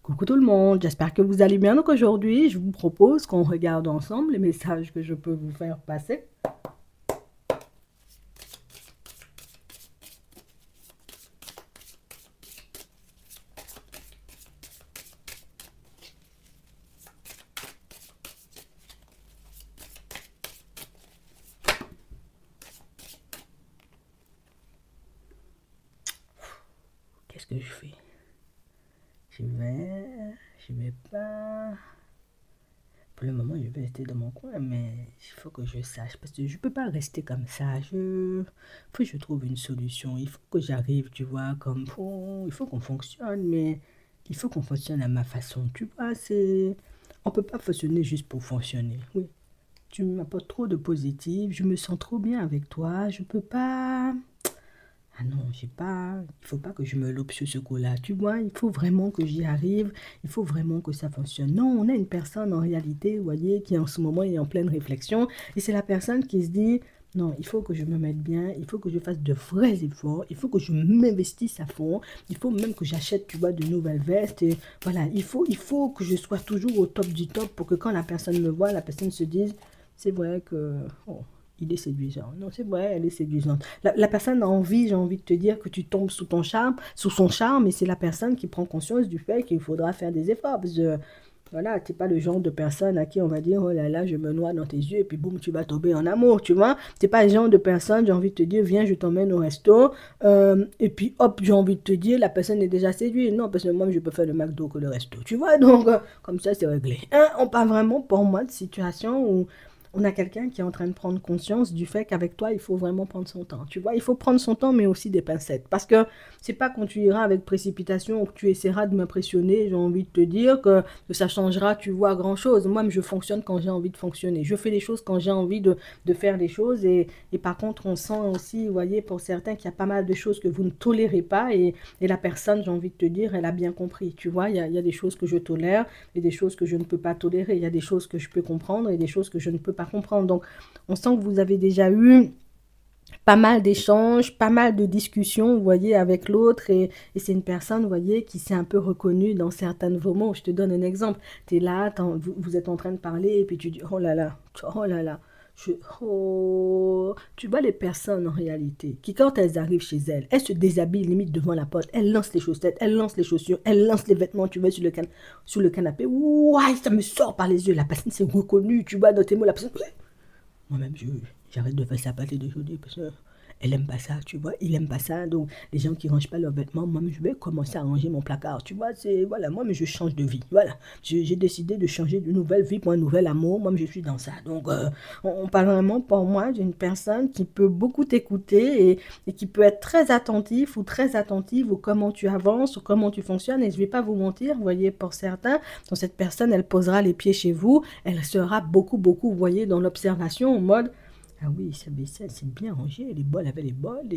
Coucou tout le monde, j'espère que vous allez bien. Donc aujourd'hui, je vous propose qu'on regarde ensemble les messages que je peux vous faire passer. Qu'est-ce que je fais? Je vais pas... Pour le moment, je vais rester dans mon coin, mais il faut que je sache, parce que je peux pas rester comme ça. Faut que je trouve une solution. Il faut que j'arrive, tu vois, il faut qu'on fonctionne, mais il faut qu'on fonctionne à ma façon, tu vois, On peut pas fonctionner juste pour fonctionner, oui. Tu m'apportes trop de positif, je me sens trop bien avec toi, je peux pas... Ah non, j'ai pas, il faut pas que je me loupe sur ce coup-là. Tu vois, il faut vraiment que j'y arrive. Il faut vraiment que ça fonctionne. Non, on a une personne en réalité, vous voyez, qui en ce moment est en pleine réflexion. Et c'est la personne qui se dit, non, il faut que je me mette bien. Il faut que je fasse de vrais efforts. Il faut que je m'investisse à fond. Il faut même que j'achète, tu vois, de nouvelles vestes. Et voilà, il faut que je sois toujours au top du top pour que quand la personne me voit, la personne se dise, c'est vrai que... oh, il est séduisant. Non, c'est vrai, elle est séduisante. La personne a envie, j'ai envie de te dire, que tu tombes sous ton charme, sous son charme, et c'est la personne qui prend conscience du fait qu'il faudra faire des efforts. Parce que, voilà, tu n'es pas le genre de personne à qui on va dire, oh là là, je me noie dans tes yeux, et puis boum, tu vas tomber en amour, tu vois. Tu n'es pas le genre de personne, j'ai envie de te dire, viens, je t'emmène au resto, et puis hop, j'ai envie de te dire, la personne est déjà séduite. Non, parce que moi, je peux faire le McDo que le resto, tu vois. Donc, comme ça, c'est réglé. Hein, on parle vraiment, pour moi, de situation où on a quelqu'un qui est en train de prendre conscience du fait qu'avec toi, il faut vraiment prendre son temps. Tu vois, il faut prendre son temps, mais aussi des pincettes. Parce que c'est pas quand tu iras avec précipitation ou que tu essaieras de m'impressionner, j'ai envie de te dire que ça changera, tu vois, grand-chose. Moi, je fonctionne quand j'ai envie de fonctionner. Je fais les choses quand j'ai envie de faire des choses. Et par contre, on sent aussi, vous voyez, pour certains, qu'il y a pas mal de choses que vous ne tolérez pas. Et la personne, j'ai envie de te dire, elle a bien compris. Tu vois, il y a des choses que je tolère et des choses que je ne peux pas tolérer. Il y a des choses que je peux comprendre et des choses que je ne peux pas comprendre. Donc, on sent que vous avez déjà eu pas mal d'échanges, pas mal de discussions, vous voyez, avec l'autre. Et c'est une personne, vous voyez, qui s'est un peu reconnue dans certains de vos mots. Je te donne un exemple. Tu es là, vous êtes en train de parler, et puis tu dis, oh là là. Je, tu vois les personnes en réalité qui quand elles arrivent chez elles, elles se déshabillent limite devant la porte, elles lancent les chaussettes, elles lancent les chaussures, elles lancent les vêtements, tu vois, sur le canapé. Ouah, ça me sort par les yeux. La personne s'est reconnue, tu vois, dans tes mots, la personne... Moi-même, j'arrête de faire ça à partir d'aujourd'hui parce que elle aime pas ça, tu vois, il aime pas ça. Donc, les gens qui rangent pas leurs vêtements, moi, je vais commencer à ranger mon placard, tu vois. Voilà, moi, mais je change de vie. Voilà, j'ai décidé de changer de nouvelle vie pour un nouvel amour. Moi, je suis dans ça. Donc, on parle vraiment pour moi d'une personne qui peut beaucoup t'écouter et qui peut être très attentif ou très attentive au comment tu avances, ou comment tu fonctionnes. Et je vais pas vous mentir, vous voyez, pour certains, dans cette personne, elle posera les pieds chez vous, elle sera beaucoup, beaucoup, vous voyez, dans l'observation, en mode, ah oui, c'est bien rangé. Les bols avaient les bols,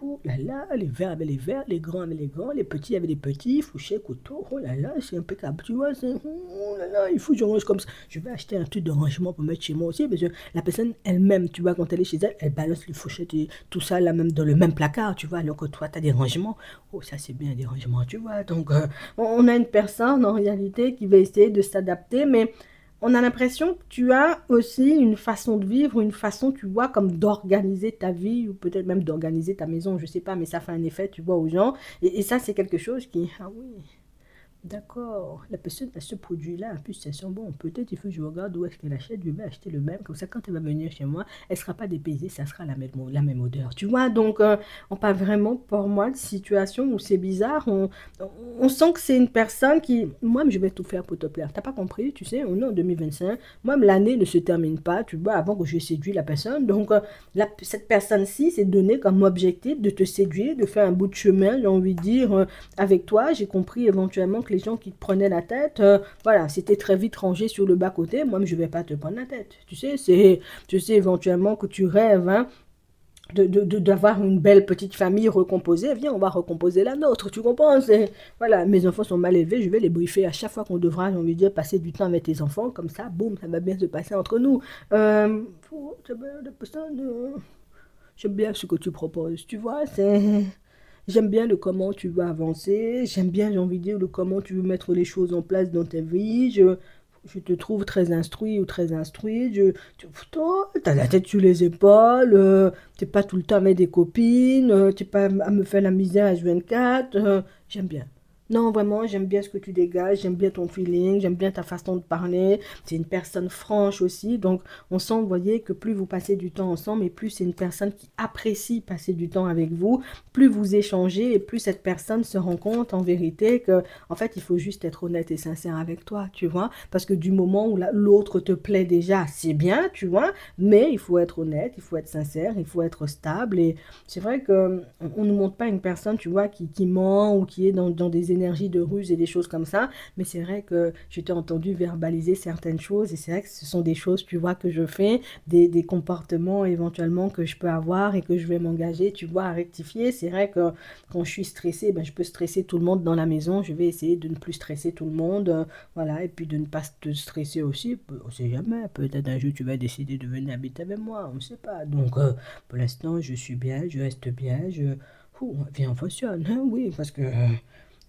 ouh là là, les verres avaient les verres, les grands avaient les grands, les petits avaient les petits, fouché, couteau, oh là là, c'est impeccable. Tu vois, oh là là, il faut que je range comme ça. Je vais acheter un truc de rangement pour mettre chez moi aussi, parce que la personne elle-même, tu vois, quand elle est chez elle, elle balance les fourchettes et tout ça là même dans le même placard, tu vois, alors que toi, tu as des rangements. Oh, ça c'est bien des rangements, tu vois. Donc, on a une personne en réalité qui va essayer de s'adapter, mais on a l'impression que tu as aussi une façon de vivre, une façon, tu vois, comme d'organiser ta vie, ou peut-être même d'organiser ta maison, je sais pas, mais ça fait un effet, tu vois, aux gens. Et ça, c'est quelque chose qui, ah oui, d'accord, la personne a ce produit-là, en plus ça sent bon. Peut-être il faut que je regarde où est-ce qu'elle achète, je vais acheter le même. Comme ça, quand elle va venir chez moi, elle ne sera pas dépaysée, ça sera la même odeur. Tu vois, donc on parle vraiment pour moi de situation où c'est bizarre. On sent que c'est une personne qui, moi, je vais tout faire pour te plaire. T'as pas compris, tu sais, on est en 2025. Moi, l'année ne se termine pas, tu vois, avant que je séduise la personne. Donc, cette personne-ci s'est donné comme objectif de te séduire, de faire un bout de chemin, j'ai envie de dire, avec toi. J'ai compris éventuellement que les gens qui te prenaient la tête, voilà, c'était très vite rangé sur le bas-côté. Moi, je ne vais pas te prendre la tête. Tu sais éventuellement que tu rêves, hein, d'avoir une belle petite famille recomposée. Viens, on va recomposer la nôtre, tu comprends? Voilà, mes enfants sont mal élevés, je vais les briefer à chaque fois qu'on devra, j'ai envie de dire, passer du temps avec tes enfants, comme ça, boum, ça va bien se passer entre nous. J'aime bien ce que tu proposes, tu vois, J'aime bien le comment tu vas avancer. J'aime bien, j'ai envie de dire, le comment tu veux mettre les choses en place dans ta vie. Je te trouve très instruit ou très instruite. Toi, t'as la tête sur les épaules. T'es pas tout le temps avec des copines. T'es pas à me faire la misère H24. J'aime bien. Non, vraiment, j'aime bien ce que tu dégages, j'aime bien ton feeling, j'aime bien ta façon de parler. C'est une personne franche aussi, donc on sent, vous voyez, que plus vous passez du temps ensemble et plus c'est une personne qui apprécie passer du temps avec vous, plus vous échangez et plus cette personne se rend compte en vérité que, en fait, il faut juste être honnête et sincère avec toi, tu vois, parce que du moment où l'autre te plaît déjà, c'est bien, tu vois, mais il faut être honnête, il faut être sincère, il faut être stable et c'est vrai que on ne montre pas une personne, tu vois, qui ment ou qui est dans des énergies de ruse et des choses comme ça. Mais c'est vrai que je t'ai entendu verbaliser certaines choses et c'est vrai que ce sont des choses, tu vois, que je fais, des comportements éventuellement que je peux avoir et que je vais m'engager, tu vois, à rectifier. C'est vrai que quand je suis stressée, ben, je peux stresser tout le monde dans la maison. Je vais essayer de ne plus stresser tout le monde, voilà, et puis de ne pas te stresser aussi. On ne sait jamais, peut-être un jour tu vas décider de venir habiter avec moi, on ne sait pas. Donc, pour l'instant, je suis bien, je reste bien, viens, on fonctionne, hein, oui, parce que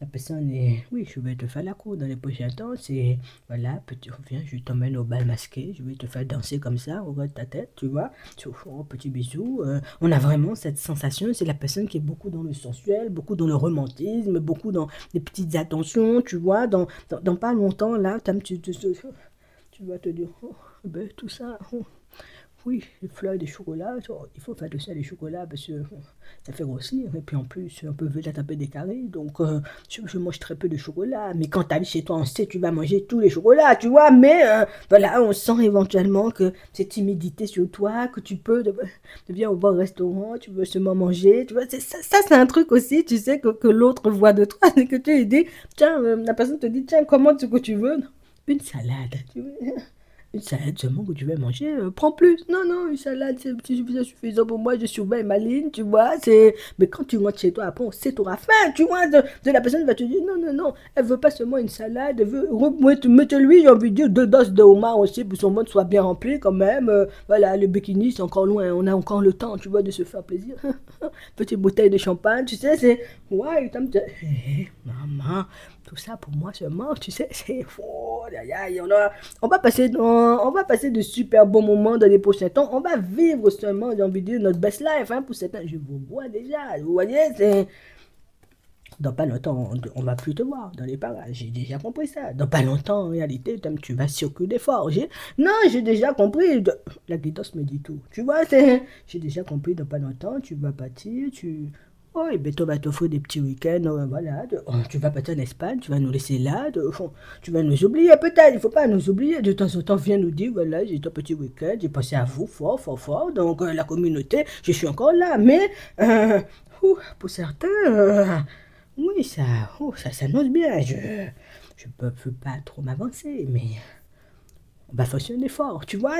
la personne est... Oui, je vais te faire la cour dans les prochains temps, c'est... Voilà, petit, viens, je t'emmène au bal masqué, je vais te faire danser comme ça, regarde ta tête, tu vois, oh, petit bisou. On a vraiment cette sensation, c'est la personne qui est beaucoup dans le sensuel, beaucoup dans le romantisme, beaucoup dans les petites attentions, tu vois, dans pas longtemps, là, tu vas te dire, oh, ben, tout ça, oh, oui, les fleurs, des chocolats, il faut faire de ça des chocolats parce que ça fait grossir. Et puis en plus, on peut venir taper des carrés. Donc, je mange très peu de chocolat. Mais quand tu arrives chez toi, on sait que tu vas manger tous les chocolats, tu vois. Mais voilà, on sent éventuellement que cette timidité sur toi, que tu peux, de viens au bon restaurant, tu veux seulement manger. Tu vois, ça c'est un truc aussi, tu sais, que l'autre voit de toi. C'est que tu lui dis, tiens, la personne te dit, tiens, commande ce que tu veux. Une salade, tu vois. Une salade seulement que tu vas manger, prends plus. Non, non, une salade, c'est suffisant pour moi, je surveille ma ligne, tu vois. Mais quand tu rentres chez toi, après, on sait, tu auras faim, tu vois. La personne va te dire, non, non, non, elle veut pas seulement une salade, elle veut, mets-lui, j'ai envie de dire, 2 doses de homard aussi, pour que son monde soit bien rempli quand même. Voilà, le bikini, c'est encore loin, on a encore le temps, tu vois, de se faire plaisir. Petite bouteille de champagne, tu sais, c'est, ouais, maman, tout ça pour moi seulement, tu sais, c'est faux, on va passer de super bons moments dans les prochains temps. On va vivre seulement, j'ai envie de dire, notre best life, hein, pour certains. Je vous vois déjà, vous voyez, c'est... Dans pas longtemps, on va plus te voir dans les parages. J'ai déjà compris ça. Dans pas longtemps, en réalité, tu vas circuler fort. Non, j'ai déjà compris. La guidance me dit tout. Tu vois, j'ai déjà compris. Dans pas longtemps, tu vas partir. Oh, et ben, on va t'offrir des petits week-ends. Voilà. Tu vas partir en Espagne. Tu vas nous laisser là. Tu vas nous oublier peut-être. Il faut pas nous oublier. De temps en temps, viens nous dire voilà, j'ai ton petit week-end. J'ai pensé à vous fort, fort, fort. Donc, la communauté, je suis encore là. Mais, pour certains. Oui, ça s'annonce bien. Je peux pas trop m'avancer, mais on va fonctionner fort. Tu vois,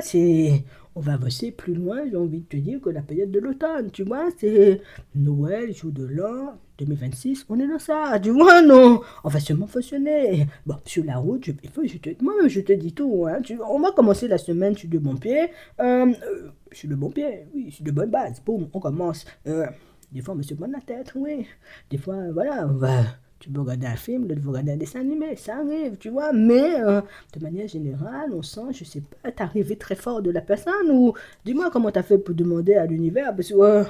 on va avancer plus loin, j'ai envie de te dire, que la période de l'automne. Tu vois, c'est Noël, jour de l'an, 2026, on est dans ça. Tu vois, non, on va seulement fonctionner. Bon, sur la route, moi-même, je te dis tout. Hein, on va commencer la semaine sur de bons pieds. Sur de bons pieds, oui, sur de bonnes bases. Boum, on commence. Des fois, on me se prend la tête, oui. Des fois, voilà, tu peux regarder un film, tu peux regarder un dessin animé, ça arrive, tu vois. Mais de manière générale, on sent, je sais pas, t'es arrivé très fort de la personne ou dis-moi comment t'as fait pour demander à l'univers parce que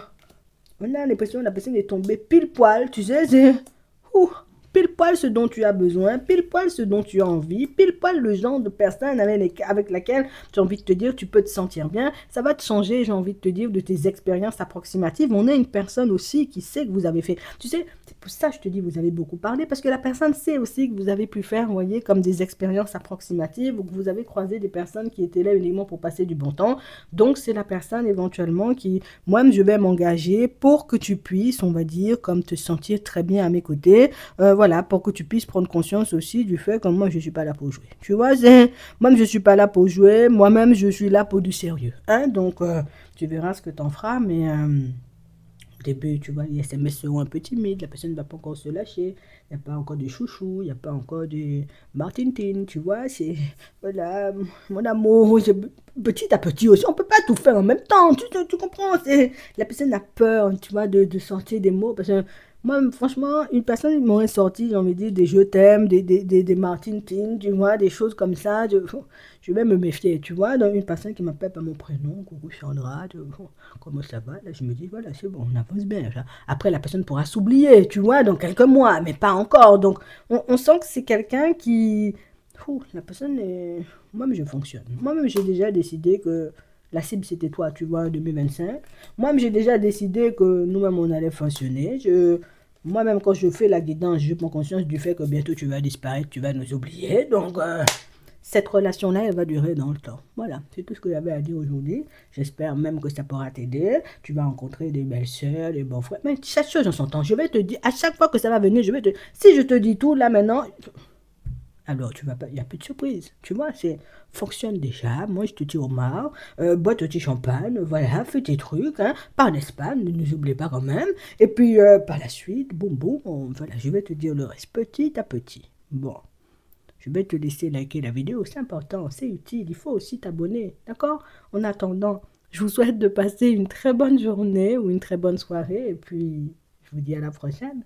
on a l'impression que la personne est tombée pile poil, tu sais, c'est pile poil ce dont tu as besoin, pile poil ce dont tu as envie, pile poil le genre de personne avec laquelle tu as envie de te dire tu peux te sentir bien. Ça va te changer, j'ai envie de te dire, de tes expériences approximatives. On est une personne aussi qui sait que vous avez fait. Tu sais, c'est pour ça que je te dis, vous avez beaucoup parlé, parce que la personne sait aussi que vous avez pu faire, vous voyez, comme des expériences approximatives, ou que vous avez croisé des personnes qui étaient là uniquement pour passer du bon temps. Donc, c'est la personne éventuellement qui, moi, je vais m'engager pour que tu puisses, on va dire, comme te sentir très bien à mes côtés. Voilà, pour que tu puisses prendre conscience aussi du fait que moi, je ne suis pas là pour jouer. Tu vois, moi, je ne suis pas là pour jouer. Moi-même, je suis là pour du sérieux. Hein? Donc, tu verras ce que tu en feras, mais au début, tu vois, les SMS seront un peu timides. La personne ne va pas encore se lâcher. Il n'y a pas encore de chouchou. Il n'y a pas encore de Martine, tu vois. C'est, voilà, mon amour, petit à petit aussi. On ne peut pas tout faire en même temps. Tu comprends? La personne a peur, tu vois, de sortir des mots parce que Moi, franchement, une personne m'aurait sorti, j'ai envie de dire, des je t'aime, des Martin Ting, tu vois, des choses comme ça. Je vais me méfier, tu vois. Donc, une personne qui m'appelle par mon prénom, coucou Chandra, comment ça va? Là, je me dis, voilà, c'est bon, on avance bien. Là. Après, la personne pourra s'oublier, tu vois, dans quelques mois, mais pas encore. Donc, on sent que c'est quelqu'un qui. La personne est. Moi-même, je fonctionne. Moi-même, j'ai déjà décidé que la cible, c'était toi, tu vois, en 2025. Moi-même, j'ai déjà décidé que nous-mêmes, on allait fonctionner. Moi-même, quand je fais la guidance, je prends conscience du fait que bientôt tu vas disparaître, tu vas nous oublier. Donc, cette relation-là, elle va durer dans le temps. Voilà, c'est tout ce que j'avais à dire aujourd'hui. J'espère même que ça pourra t'aider. Tu vas rencontrer des belles sœurs, des bons frères. Mais chaque chose en son temps. Je vais te dire, à chaque fois que ça va venir, je vais te. Si je te dis tout là maintenant, alors tu vas pas, il n'y a plus de surprise. Tu vois, c'est fonctionne déjà. Moi, je te dis au mar, bois ton petit champagne, voilà, fais tes trucs, hein, pas en Espagne, ne nous oublie pas quand même. Et puis par la suite, boum boum, voilà, je vais te dire le reste petit à petit. Bon, je vais te laisser liker la vidéo, c'est important, c'est utile. Il faut aussi t'abonner, d'accord? En attendant, je vous souhaite de passer une très bonne journée ou une très bonne soirée. Et puis, je vous dis à la prochaine.